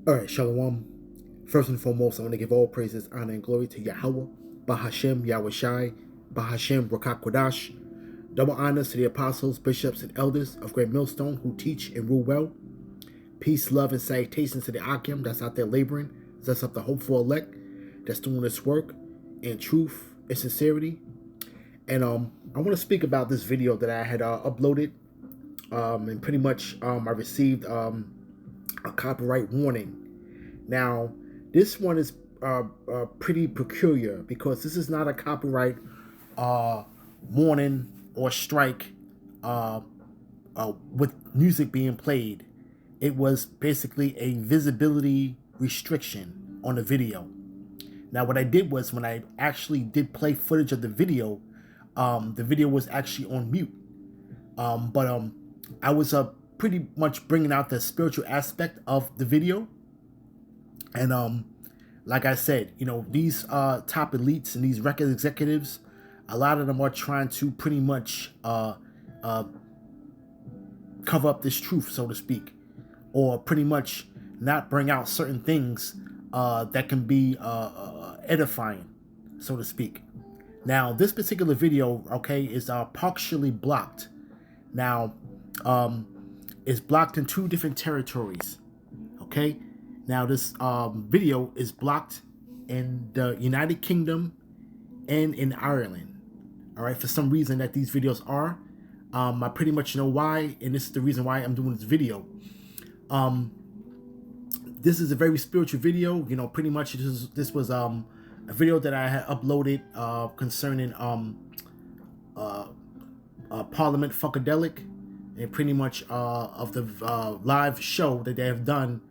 All right, Shalom. First and foremost, I want to give all praises, honor, and glory to Yahweh, Bahashem, Yahweh Shai, Bahashem, Rakak Kodash. Double honors to the apostles, bishops, and elders of Great Millstone who teach and rule well. Peace, love, and salutations to the Akim that's out there laboring, that's up the hopeful elect, that's doing this work in truth and sincerity. And I want to speak about this video that I had uploaded, and pretty much I received a copyright warning. Now, this one is pretty peculiar because this is not a copyright warning or strike with music being played. It was basically a visibility restriction on the video. Now, what I did was when I actually did play footage of the video was actually on mute. But I was pretty much bringing out the spiritual aspect of the video. And like I said, these top elites and these record executives, a lot of them are trying to pretty much cover up this truth, so to speak, or pretty much not bring out certain things that can be edifying, so to speak. Now, this particular video, okay, is partially blocked. Now, it's blocked in two different territories, okay? Now, this video is blocked in the United Kingdom and in Ireland, all right? For some reason that these videos are. I pretty much know why, and this is the reason why I'm doing this video. This is a very spiritual video. Pretty much this was a video that I had uploaded concerning Parliament Funkadelic, and pretty much of the live show that they have done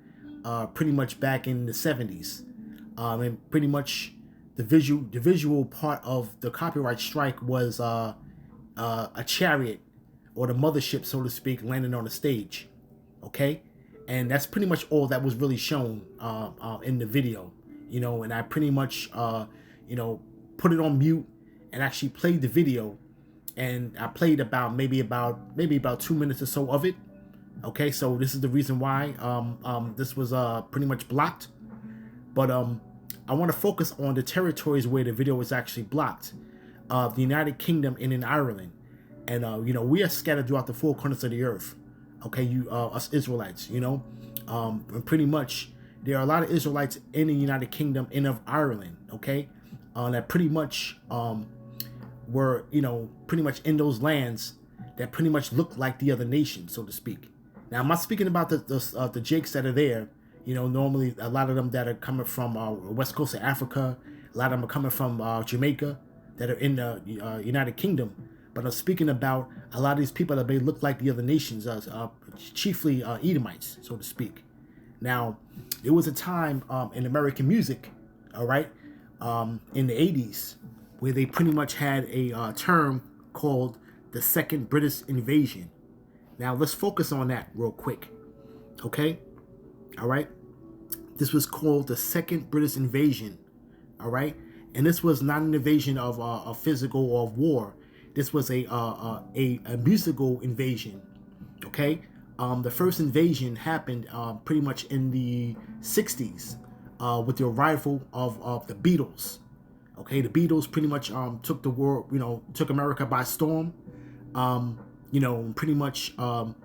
pretty much back in the 70s. And pretty much the visual part of the copyright strike was a chariot, or the mothership, so to speak, landing on the stage. Okay? And that's pretty much all that was really shown in the video. And I pretty much put it on mute and actually played the video. And I played maybe about 2 minutes or so of it. Okay, so this is the reason why this was pretty much blocked. But I want to focus on the territories where the video was actually blocked. The United Kingdom and in Ireland. And, we are scattered throughout the four corners of the earth. Okay, us Israelites, and pretty much there are a lot of Israelites in the United Kingdom and of Ireland, okay, that pretty much were, pretty much in those lands that pretty much look like the other nations, so to speak. Now, I'm not speaking about the Jakes that are there. Normally a lot of them that are coming from west coast of Africa, a lot of them are coming from Jamaica that are in the United Kingdom. But I'm speaking about a lot of these people that may look like the other nations, chiefly Edomites, so to speak. Now, there was a time in American music, all right, in the 80s, where they pretty much had a term called the Second British Invasion. Now, let's focus on that real quick, okay? All right? This was called the Second British Invasion, all right? And this was not an invasion of a physical or of war. This was a musical invasion, okay? The first invasion happened pretty much in the 60s with the arrival of the Beatles. Okay, the Beatles pretty much took the world, took America by storm. Pretty much, and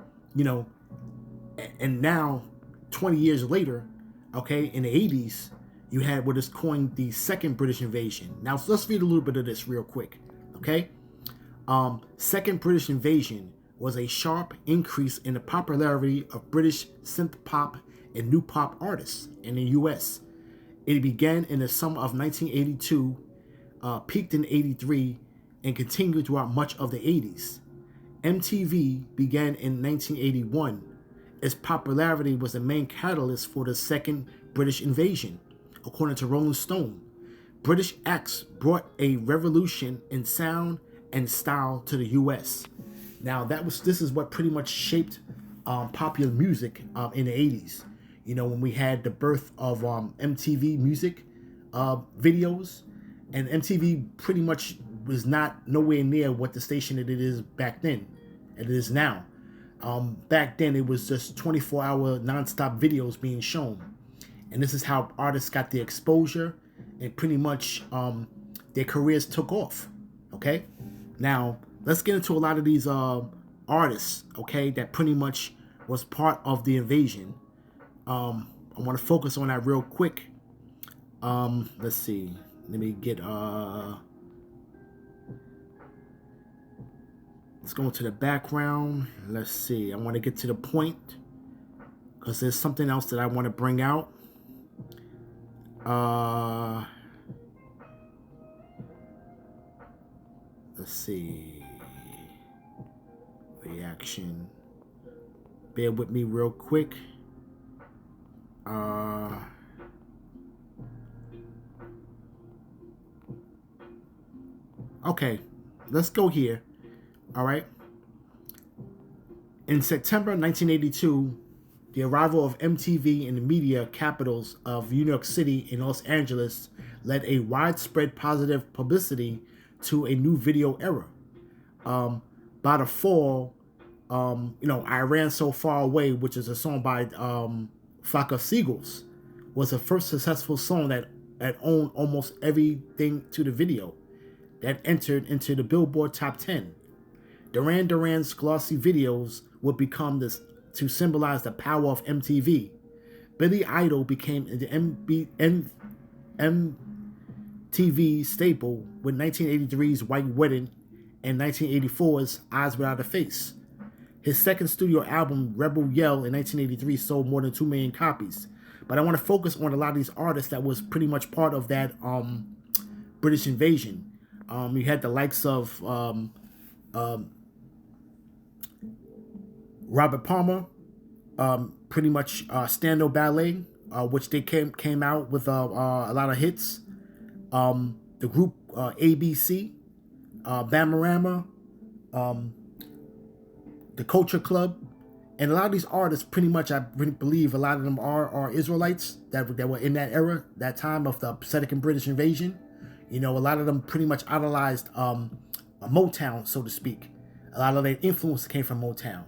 now 20 years later, okay, in the 80s, you had what is coined the Second British Invasion. Now, let's read a little bit of this real quick, okay? Second British Invasion was a sharp increase in the popularity of British synth pop and new pop artists in the U.S. It began in the summer of 1982, peaked in 83, and continued throughout much of the 80s. MTV began in 1981. Its popularity was the main catalyst for the Second British Invasion, according to Rolling Stone. British acts brought a revolution in sound and style to the U.S. Now, this is what pretty much shaped popular music in the 80s. When we had the birth of MTV music videos, and MTV pretty much was not nowhere near what the station that it is back then, and it is now. Back then, it was just 24-hour nonstop videos being shown. And this is how artists got the exposure, and pretty much their careers took off. Okay, now let's get into a lot of these artists. Okay, that pretty much was part of the invasion. I want to focus on that real quick. Let's see. Let me get let's go into the background. Let's see. I want to get to the point because there's something else that I want to bring out. Let's see. Reaction. Bear with me real quick. Okay, let's go here. All right. In September 1982, the arrival of MTV in the media capitals of New York City and Los Angeles led a widespread positive publicity to a new video era. By the fall, I Ran So Far Away, which is a song by Flock of Seagulls, was the first successful song that owned almost everything to the video that entered into the Billboard Top 10. Duran Duran's glossy videos would become this to symbolize the power of MTV. Billy Idol became the MTV staple with 1983's White Wedding and 1984's Eyes Without a Face. His second studio album, Rebel Yell, in 1983 sold more than 2 million copies. But I want to focus on a lot of these artists that was pretty much part of that British invasion. You had the likes of Robert Palmer, pretty much Stand Up Ballet, which they came out with a lot of hits. The group ABC, Bamarama, the Culture Club, and a lot of these artists, pretty much, I believe a lot of them are Israelites that were in that era, that time of the Pacific and British invasion. A lot of them pretty much idolized Motown, so to speak. A lot of their influence came from Motown.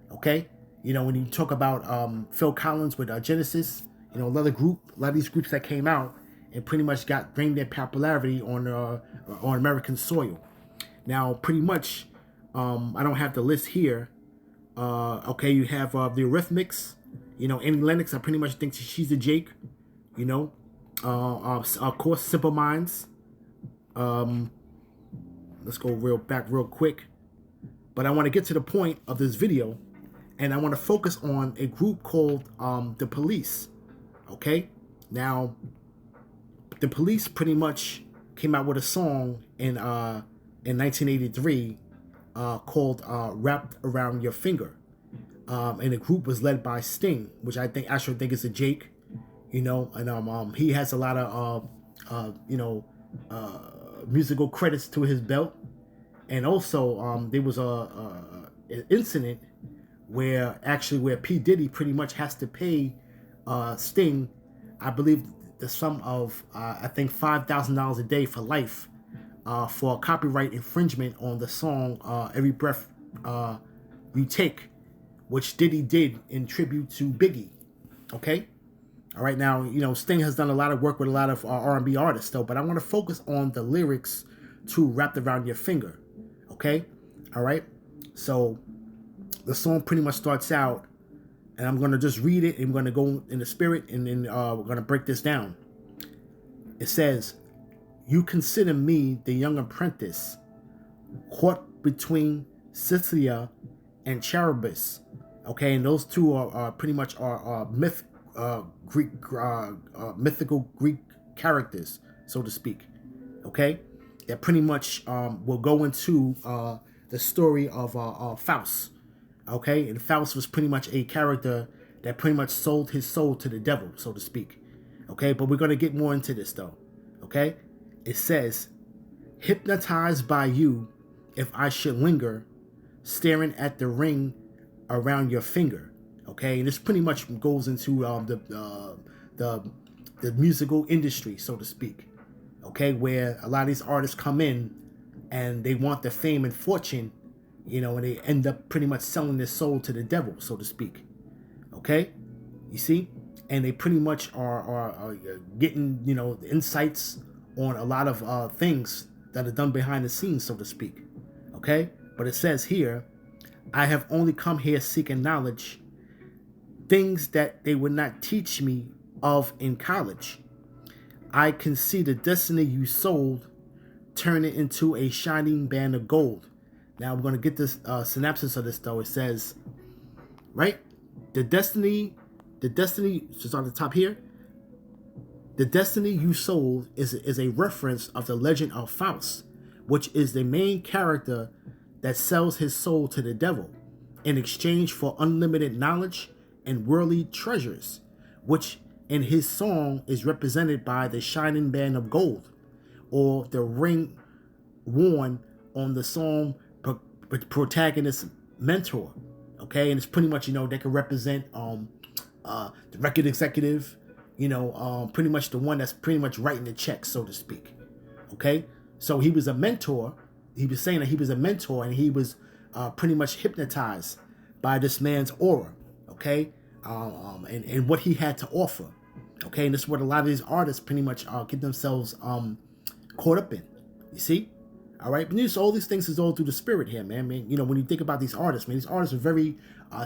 Okay, when you talk about Phil Collins with Genesis, a lot of these groups that came out and pretty much gained their popularity on American soil. Now, pretty much, I don't have the list here. Okay, you have the Eurythmics. Annie Lennox. I pretty much think she's a Jake. Of course, Simple Minds. Let's go back real quick. But I want to get to the point of this video, and I want to focus on a group called The Police. Okay, now The Police pretty much came out with a song in 1983 called "Wrapped Around Your Finger," and the group was led by Sting, which I actually think is a Jake. And he has a lot of musical credits to his belt. And also there was an incident where P. Diddy pretty much has to pay Sting, I believe, the sum of I think $5,000 a day for life for copyright infringement on the song "Every Breath You Take," which Diddy did in tribute to Biggie. Okay. All right, now, Sting has done a lot of work with a lot of R&B artists, though, but I want to focus on the lyrics to "Wrapped Around Your Finger," okay? All right? So the song pretty much starts out, and I'm going to just read it, and I'm going to go in the spirit, and then we're going to break this down. It says, "You consider me the young apprentice, caught between Scythia and Charybdis," okay? And those two are pretty much mythical Greek characters, so to speak. Okay, that pretty much will go into the story of Faust. Okay, and Faust was pretty much a character that pretty much sold his soul to the devil, so to speak. Okay, but we're gonna get more into this though. Okay, it says, "Hypnotized by you, if I should linger, staring at the ring around your finger." Okay, and this pretty much goes into the musical industry, so to speak. Okay, where a lot of these artists come in and they want the fame and fortune, and they end up pretty much selling their soul to the devil, so to speak. Okay, you see, and they pretty much are getting, you know, insights on a lot of things that are done behind the scenes, so to speak. Okay, but it says here, I have only come here seeking knowledge, things that they would not teach me of in college. I can see the destiny you sold, turn it into a shining band of gold. Now I'm going to get this synopsis of this though. It says, right, the destiny, just on the top here, the destiny you sold is a reference of the legend of Faust, which is the main character that sells his soul to the devil in exchange for unlimited knowledge and worldly treasures, which in his song is represented by the shining band of gold, or the ring worn on the song protagonist's mentor. Okay, and it's pretty much, you know, they can represent the record executive, you know, pretty much the one that's pretty much writing the check, so to speak. Okay, so he was a mentor. He was saying that he was a mentor, and he was pretty much hypnotized by this man's aura. Okay, and what he had to offer. Okay, and this is what a lot of these artists pretty much get themselves caught up in. You see? All right, but all these things is all through the spirit here, man. You know, when you think about these artists, man, these artists are very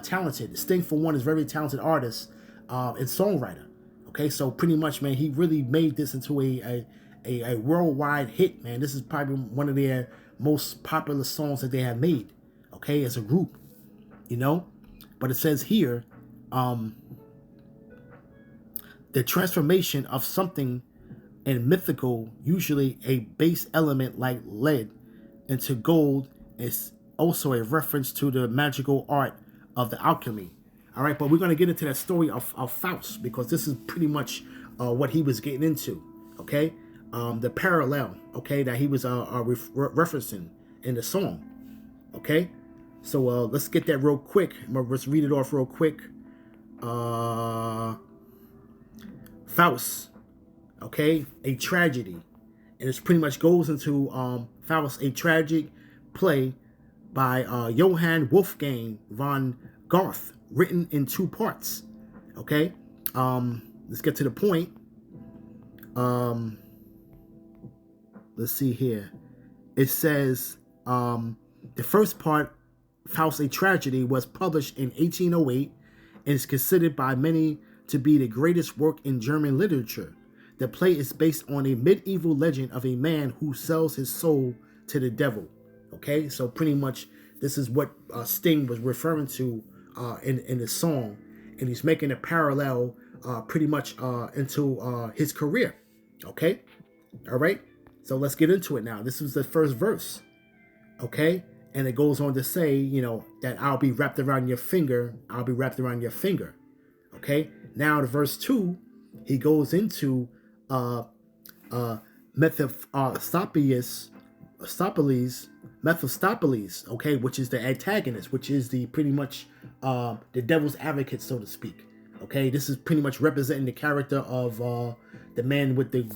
talented. Sting, for one, is a very talented artist and songwriter. Okay, so pretty much, man, he really made this into a worldwide hit, man. This is probably one of their most popular songs that they have made. Okay, as a group, you know. But it says here, the transformation of something in mythical, usually a base element like lead, into gold is also a reference to the magical art of the alchemy. All right, but we're going to get into that story of Faust, because this is pretty much what he was getting into. Okay, the parallel, okay, that he was referencing in the song. Okay, so let's get that real quick. Let's read it off real quick. Faust, okay, a tragedy, and it pretty much goes into Faust, a tragic play by Johann Wolfgang von Goethe, written in 2 parts. Okay, let's get to the point. Let's see here. It says the first part, Faust, a tragedy, was published in 1808 and is considered by many to be the greatest work in German literature. The play is based on a medieval legend of a man who sells his soul to the devil. Okay, so pretty much this is what Sting was referring to in the song, and he's making a parallel pretty much into his career. Okay, all right, so let's get into it now. This is the first verse. Okay, and it goes on to say, you know, that I'll be wrapped around your finger. I'll be wrapped around your finger. Okay, now the verse 2, he goes into Mephistopheles, okay, which is the antagonist, which is the pretty much the devil's advocate, so to speak. Okay, this is pretty much representing the character of the man with the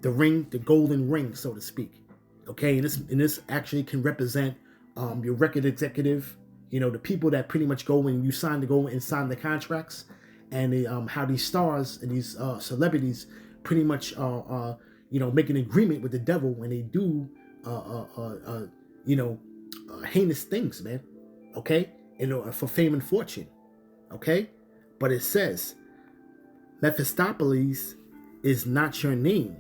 ring, the golden ring, so to speak. Okay, and this actually can represent your record executive, you know, the people that pretty much go when you sign the contracts, and how these stars and these celebrities pretty much you know, make an agreement with the devil when they do you know, heinous things, man. Okay, and for fame and fortune. Okay, but it says Mephistopheles is not your name.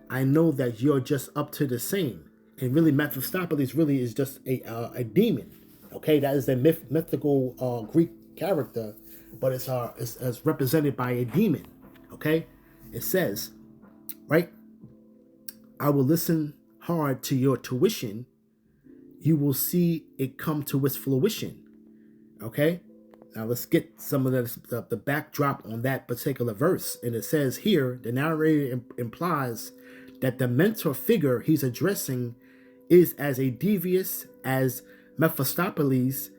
I know that you're just up to the same. And really, Mephistopheles really is just a demon. Okay, that is a mythical Greek character, but it's represented by a demon. Okay, it says, right, I will listen hard to your tuition. You will see it come to its fruition. Okay, now let's get some of the backdrop on that particular verse. And it says here, the narrator implies that the mentor figure he's addressing is as a devious as Mephistopheles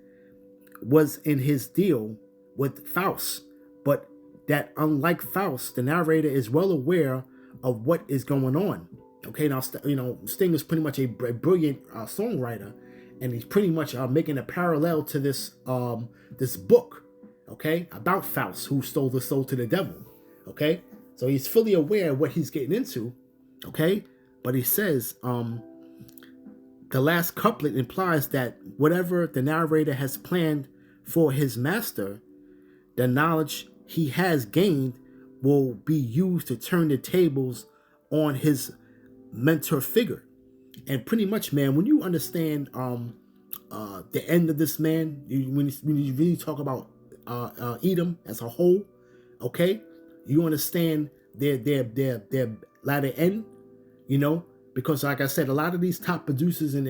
was in his deal with Faust, but that unlike Faust, the narrator is well aware of what is going on. Okay, now, you know, Sting is pretty much a brilliant songwriter, and he's pretty much making a parallel to this this book, okay, about Faust, who stole the soul to the devil, okay? So he's fully aware of what he's getting into, okay? But he says, the last couplet implies that whatever the narrator has planned for his master, the knowledge he has gained will be used to turn the tables on his mentor figure. And pretty much, man, when you understand the end of this man, when you really talk about Edom as a whole, okay, you understand their latter end, you know, because like I said, a lot of these top producers and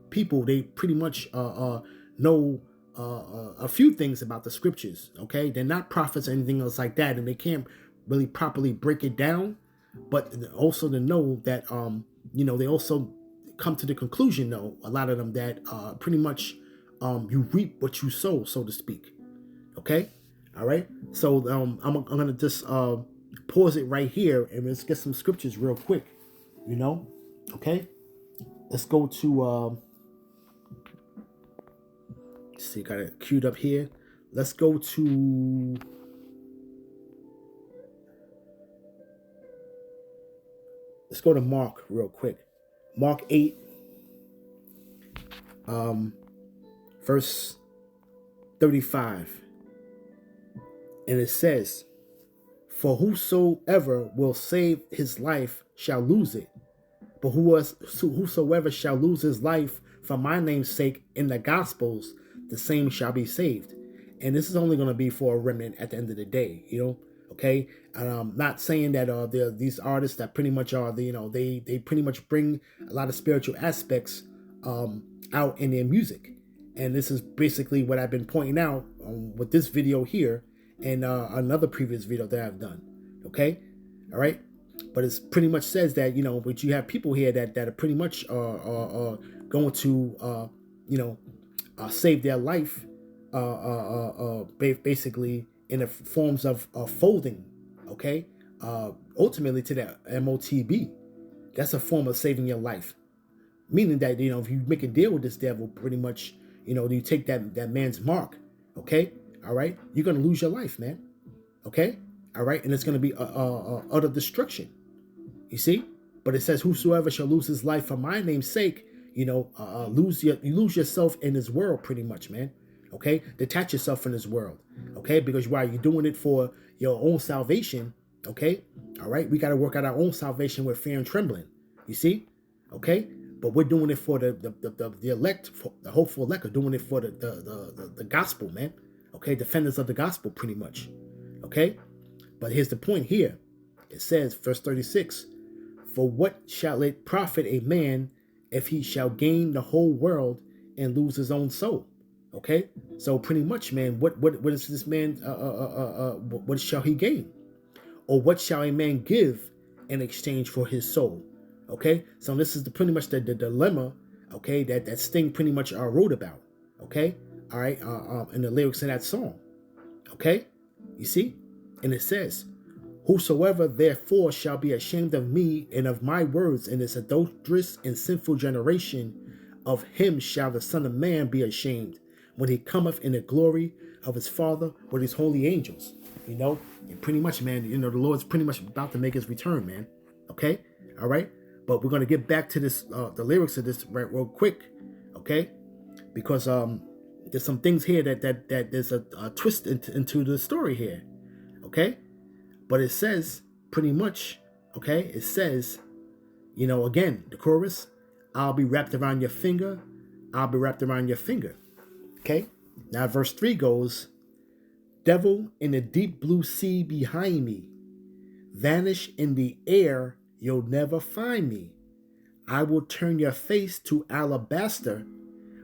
people, they pretty much know a few things about the scriptures. Okay, they're not prophets or anything else like that, and they can't really properly break it down. But also to know that they also come to the conclusion, though, a lot of them, that pretty much you reap what you sow, so to speak. Okay, all right. So I'm gonna just pause it right here and let's get some scriptures real quick. Okay. Let's go to let's see, got it queued up here. Let's go to Mark real quick. Mark 8, verse 35. And it says, "For whosoever will save his life shall lose it. But whosoever shall lose his life for my name's sake in the Gospels, the same shall be saved." And this is only going to be for a remnant at the end of the day, okay? And I'm not saying that these artists that pretty much are, they pretty much bring a lot of spiritual aspects out in their music. And this is basically what I've been pointing out with this video here and another previous video that I've done, okay? All right? But it pretty much says that, but you have people here that are pretty much going to, save their life, basically in the forms of folding, okay? Ultimately to the MOTB. That's a form of saving your life. Meaning that, if you make a deal with this devil, pretty much, you take that man's mark, okay? All right? You're going to lose your life, man. Okay? All right? And it's going to be utter destruction. You see? But it says, "Whosoever shall lose his life for my name's sake," you lose yourself in this world, pretty much, man. Okay? Detach yourself from this world. Okay? Because while you're doing it for your own salvation, okay? All right? We got to work out our own salvation with fear and trembling. You see? Okay? But we're doing it for the elect, for the hopeful elect, are doing it for the gospel, man. Okay? Defenders of the gospel, pretty much. Okay? But here's the point here. It says, verse 36, "For what shall it profit a man if he shall gain the whole world and lose his own soul?" Okay? So pretty much, man, what is this man, what shall he gain? Or what shall a man give in exchange for his soul? Okay? So this is pretty much the dilemma, okay, that Sting pretty much wrote about. Okay? All right? In the lyrics in that song. Okay? You see? And it says, "Whosoever therefore shall be ashamed of me and of my words in this adulterous and sinful generation, of him shall the Son of Man be ashamed when he cometh in the glory of his Father with his holy angels." And pretty much, man, the Lord's pretty much about to make his return, man. Okay? All right? But we're going to get back to this, the lyrics of this real quick, okay? Because there's some things here that there's a twist into the story here, okay? But it says pretty much, okay? It says, again, the chorus, "I'll be wrapped around your finger. I'll be wrapped around your finger." Okay? Now verse 3 goes, "Devil in the deep blue sea behind me. Vanish in the air, you'll never find me. I will turn your face to alabaster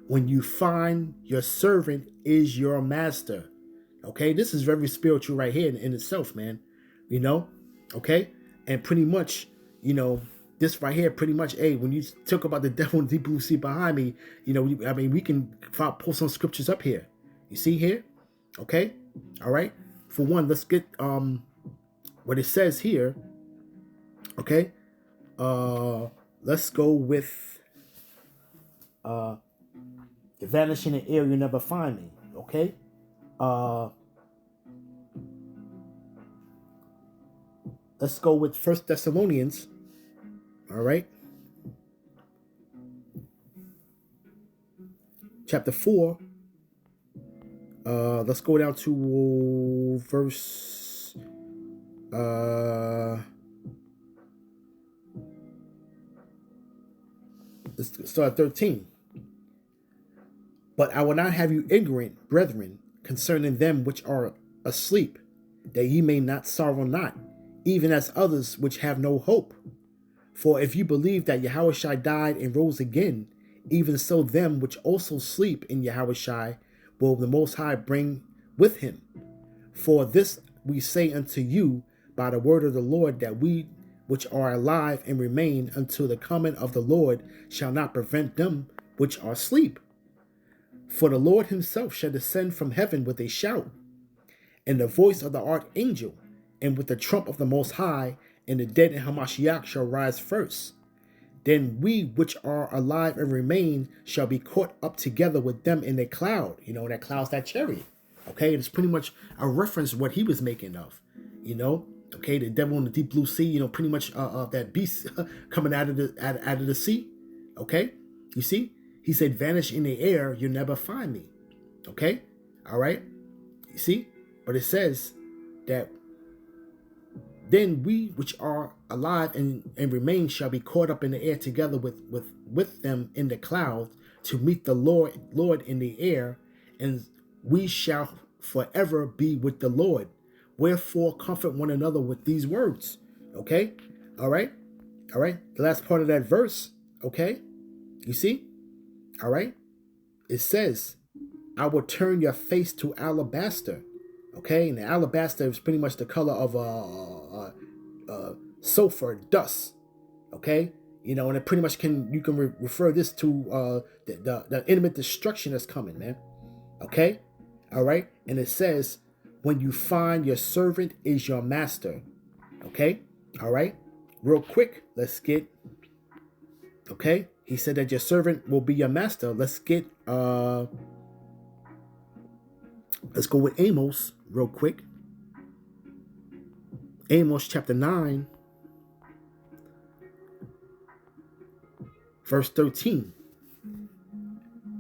when you find your servant is your master." Okay? This is very spiritual right here in itself, man. Okay? And pretty much, this right here, pretty much, hey, when you talk about the devil in the deep blue sea behind me, we can pull some scriptures up here. You see here? Okay? All right? For one, let's get what it says here. Okay? Let's go with "vanish in the air, you never find me." Okay? Uh, let's go with First Thessalonians. All right, chapter 4. Let's go down to verse. Let's start at 13. But I will not have you ignorant, brethren, concerning them which are asleep, that ye may not sorrow not, even as others which have no hope. For if you believe that Yahushua died and rose again, even so them which also sleep in Yahushua will the Most High bring with him. For this we say unto you by the word of the Lord, that we which are alive and remain until the coming of the Lord shall not prevent them which are asleep. For the Lord himself shall descend from heaven with a shout, and the voice of the archangel, and with the trump of the Most High, and the dead in Hamashiach shall rise first. Then we which are alive and remain shall be caught up together with them in a cloud. You know, that cloud's that chariot. Okay, it's pretty much a reference to what he was making of. You know, okay, the devil in the deep blue sea. You know, pretty much that beast coming out of the sea. Okay, you see, he said, "Vanish in the air, you'll never find me." Okay, all right, you see, but it says that then we which are alive and remain shall be caught up in the air together with them in the clouds to meet the Lord in the air, and we shall forever be with the Lord. Wherefore comfort one another with these words. Okay? All right? All right? The last part of that verse, okay? You see? All right? It says, I will turn your face to alabaster. Okay? And the alabaster is pretty much the color of sulfur dust. Okay? You know, and it pretty much you can refer this to the intimate destruction that's coming, man. Okay? All right? And it says, when you find your servant is your master. Okay? All right? Real quick, let's get, okay? He said that your servant will be your master. Let's get, let's go with Amos real quick. Amos chapter 9, verse 13.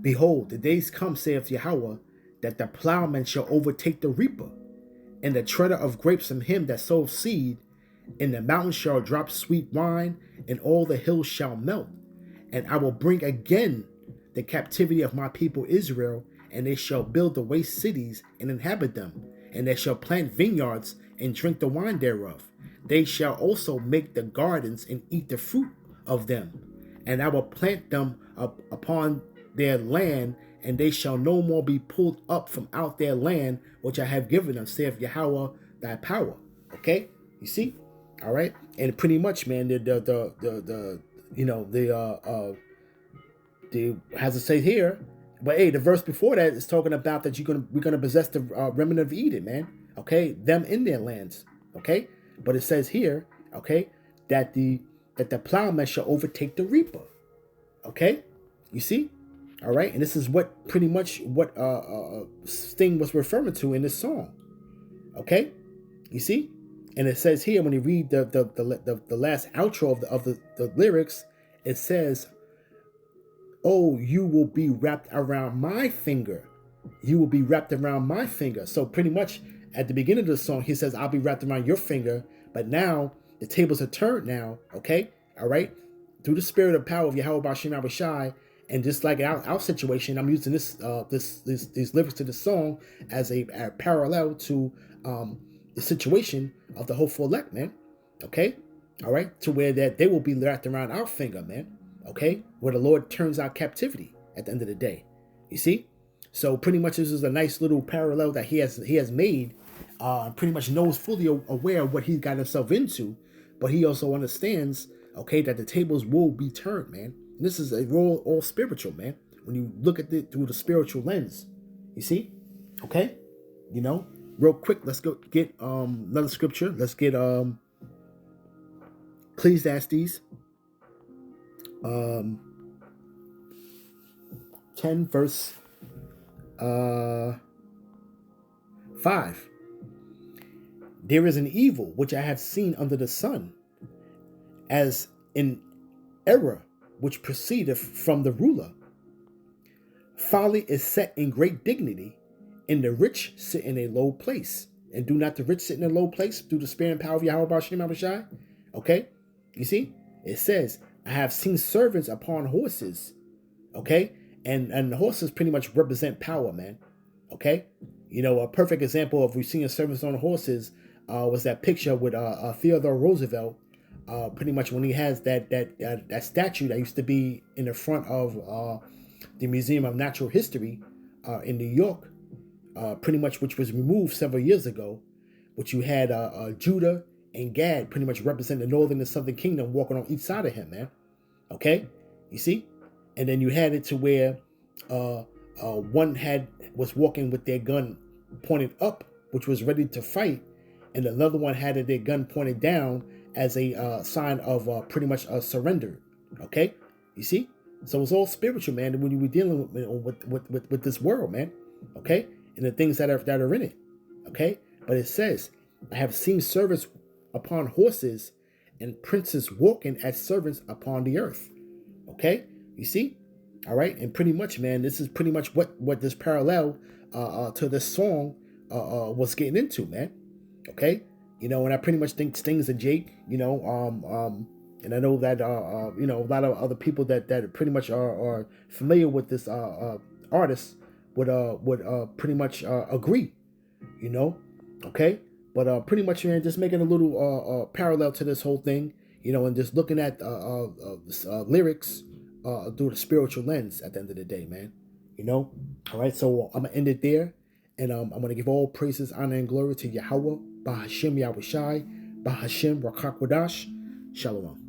Behold, the days come, saith Yahweh, that the plowman shall overtake the reaper, and the treader of grapes from him that sows seed, and the mountains shall drop sweet wine, and all the hills shall melt. And I will bring again the captivity of my people Israel, and they shall build the waste cities and inhabit them, and they shall plant vineyards and drink the wine thereof. They shall also make the gardens and eat the fruit of them. And I will plant them up upon their land, and they shall no more be pulled up from out their land, which I have given them, saith Yahweh thy power. Okay, you see, all right, and pretty much, man, the you know the has it say here, but hey, the verse before that is talking about that we're gonna possess the remnant of Eden, man. Okay, them in their lands. Okay, but it says here, okay, that the plowman shall overtake the reaper. Okay, you see, all right, and this is what pretty much what Sting was referring to in this song. Okay, you see, and it says here when you read the last outro of the lyrics, it says, "Oh, you will be wrapped around my finger. You will be wrapped around my finger." So pretty much at the beginning of the song, he says, "I'll be wrapped around your finger." But now the tables are turned now. Okay, all right, through the spirit of power of Yahweh Bashim Abishai. And just like our situation, I'm using these lyrics to the song as a parallel to the situation of the hopeful elect, man. Okay, all right, to where that they will be wrapped around our finger, man. Okay, where the Lord turns our captivity at the end of the day. You see, so pretty much this is a nice little parallel that he has made. Pretty much knows fully aware of what he's got himself into, but he also understands, okay, that the tables will be turned, man. And this is all spiritual, man. When you look at it through the spiritual lens, you see, okay, you know, real quick, let's go get another scripture. Let's get Ecclesiastes 10 verse 5. There is an evil which I have seen under the sun, as an error which proceedeth from the ruler. Folly is set in great dignity, and the rich sit in a low place. And do not the rich sit in a low place through the spirit and power of Yahweh B'Shem Abishai? Okay? You see? It says, I have seen servants upon horses. Okay? And the horses pretty much represent power, man. Okay? You know, a perfect example of we've seen servants on horses was that picture with Theodore Roosevelt. Pretty much when he has that statue that used to be in the front of the Museum of Natural History in New York, pretty much, which was removed several years ago, which you had Judah and Gad pretty much represent the northern and southern kingdom walking on each side of him, man. Okay? You see? And then you had it to where one was walking with their gun pointed up, which was ready to fight, and another one had their gun pointed down as a sign of pretty much a surrender. Okay? You see? So it's all spiritual, man, when you were dealing with this world, man. Okay? And the things that are in it. Okay? But it says, I have seen servants upon horses and princes walking as servants upon the earth. Okay? You see? All right? And pretty much, man, this is pretty much what this parallel to this song was getting into, man. Okay? You know, and I pretty much think Stings and Jake, you know, and I know that, you know, a lot of other people that pretty much are familiar with this artist would pretty much agree, you know, okay? But pretty much, man, just making a little parallel to this whole thing, you know, and just looking at lyrics through the spiritual lens at the end of the day, man, you know? All right, so I'm going to end it there, and I'm going to give all praises, honor, and glory to Yahweh, Bahashem Yahushai, Bahashem Rakak Wadash, Shalom.